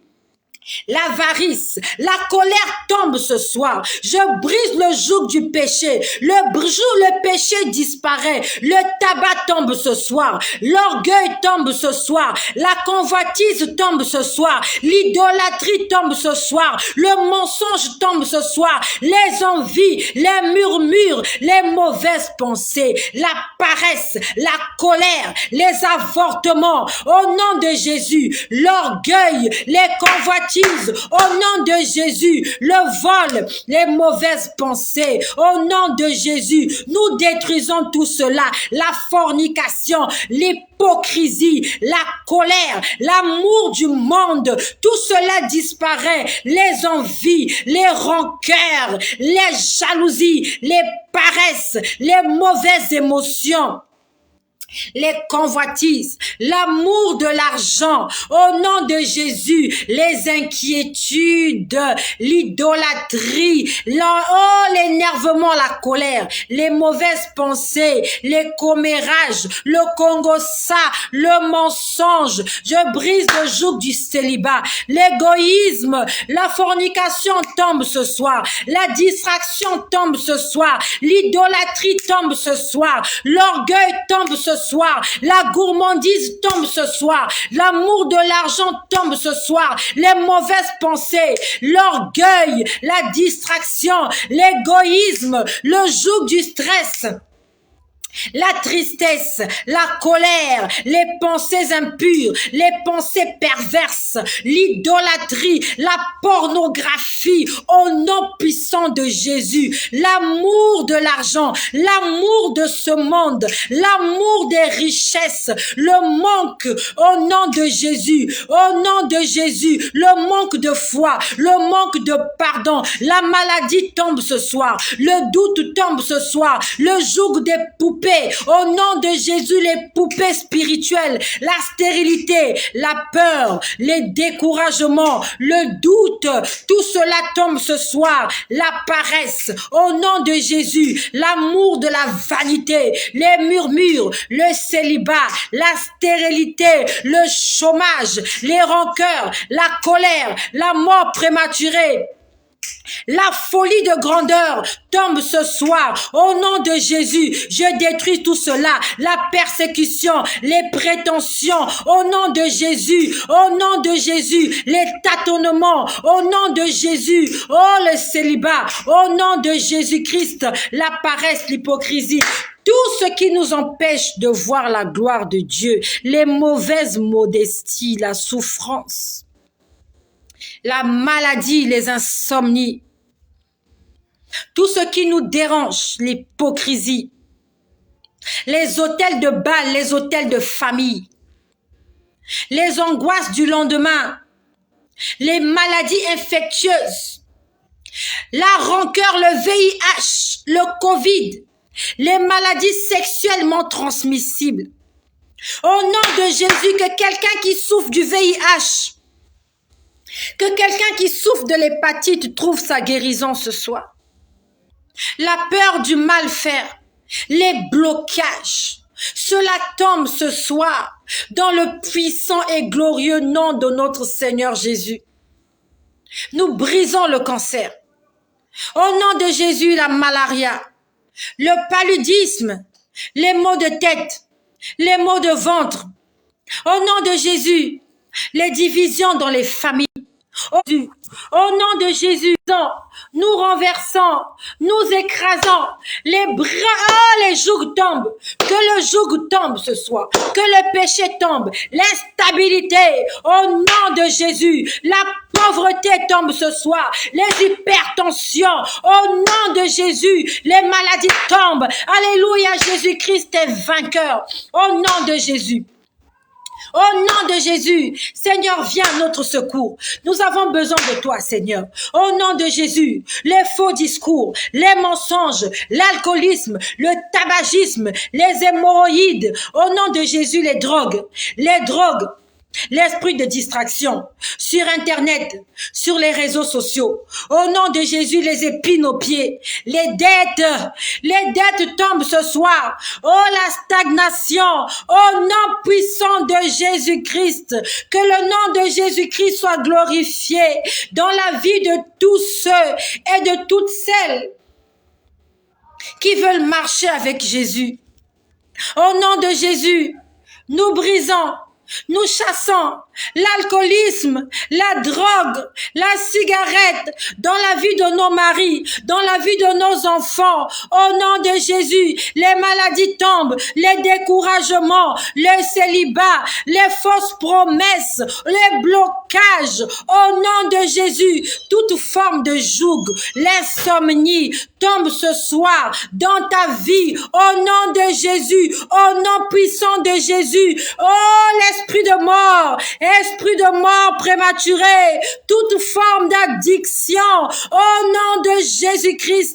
Speaker 1: L'avarice, la colère tombe ce soir. Je brise le joug du péché. Le péché disparaît. Le tabac tombe ce soir. L'orgueil tombe ce soir. La convoitise tombe ce soir. L'idolâtrie tombe ce soir. Le mensonge tombe ce soir. Les envies, les murmures, les mauvaises pensées, la paresse, la colère, les avortements. Au nom de Jésus, l'orgueil, les convoitises, convoitise, au nom de Jésus, le vol, les mauvaises pensées, au nom de Jésus, nous détruisons tout cela, la fornication, l'hypocrisie, la colère, l'amour du monde, tout cela disparaît, les envies, les rancœurs, les jalousies, les paresses, les mauvaises émotions, les convoitises, l'amour de l'argent, au nom de Jésus, les inquiétudes, l'idolâtrie, l'énervement, la colère, les mauvaises pensées, les commérages, le congossa, le mensonge. Je brise le joug du célibat, l'égoïsme, la fornication tombe ce soir, la distraction tombe ce soir, l'idolâtrie tombe ce soir, l'orgueil tombe ce soir, la gourmandise tombe ce soir, l'amour de l'argent tombe ce soir, les mauvaises pensées, l'orgueil, la distraction, l'égoïsme, le joug du stress, la tristesse, la colère, les pensées impures, les pensées perverses, l'idolâtrie, la pornographie, au nom puissant de Jésus, l'amour de l'argent, l'amour de ce monde, l'amour des richesses, le manque, au nom de Jésus, au nom de Jésus, le manque de foi, le manque de pardon, la maladie tombe ce soir, le doute tombe ce soir, le joug des poupées, au nom de Jésus, les poupées spirituelles, la stérilité, la peur, les découragements, le doute, tout cela tombe ce soir, la paresse, au nom de Jésus, l'amour de la vanité, les murmures, le célibat, la stérilité, le chômage, les rancœurs, la colère, la mort prématurée, la folie de grandeur tombe ce soir. Au nom de Jésus, je détruis tout cela. La persécution, les prétentions. Au nom de Jésus, au nom de Jésus, les tâtonnements. Au nom de Jésus, oh le célibat. Au nom de Jésus-Christ, la paresse, l'hypocrisie. Tout ce qui nous empêche de voir la gloire de Dieu, les mauvaises modesties, la souffrance, la maladie, les insomnies, tout ce qui nous dérange, l'hypocrisie, les hôtels de bal, les hôtels de famille, les angoisses du lendemain, les maladies infectieuses, la rancœur, le VIH, le Covid, les maladies sexuellement transmissibles. Au nom de Jésus, que quelqu'un qui souffre du VIH, que quelqu'un qui souffre de l'hépatite trouve sa guérison ce soir. La peur du mal faire, les blocages, cela tombe ce soir dans le puissant et glorieux nom de notre Seigneur Jésus. Nous brisons le cancer. Au nom de Jésus, la malaria, le paludisme, les maux de tête, les maux de ventre. Au nom de Jésus, les divisions dans les familles. Au nom de Jésus, nous renversons, nous écrasons, les bras, les jougs tombent, que le joug tombe ce soir, que le péché tombe, l'instabilité, au nom de Jésus, la pauvreté tombe ce soir, les hypertensions, au nom de Jésus, les maladies tombent, alléluia, Jésus-Christ est vainqueur, au nom de Jésus. Au nom de Jésus, Seigneur, viens à notre secours. Nous avons besoin de toi, Seigneur. Au nom de Jésus, les faux discours, les mensonges, l'alcoolisme, le tabagisme, les hémorroïdes. Au nom de Jésus, les drogues, l'esprit de distraction, sur Internet, sur les réseaux sociaux. Au nom de Jésus, les épines aux pieds, les dettes tombent ce soir. Oh, la stagnation, au nom puissant de Jésus-Christ, que le nom de Jésus-Christ soit glorifié dans la vie de tous ceux et de toutes celles qui veulent marcher avec Jésus. Au nom de Jésus, nous brisons Nous chassons l'alcoolisme, la drogue, la cigarette dans la vie de nos maris, dans la vie de nos enfants. Au nom de Jésus, les maladies tombent, les découragements, le célibat, les fausses promesses, les blocages. Au nom de Jésus, toute forme de joug, l'insomnie tombe ce soir dans ta vie. Au nom de Jésus, au nom puissant de Jésus. Oh, l'esprit de mort prématuré, toute forme d'addiction, au nom de Jésus-Christ.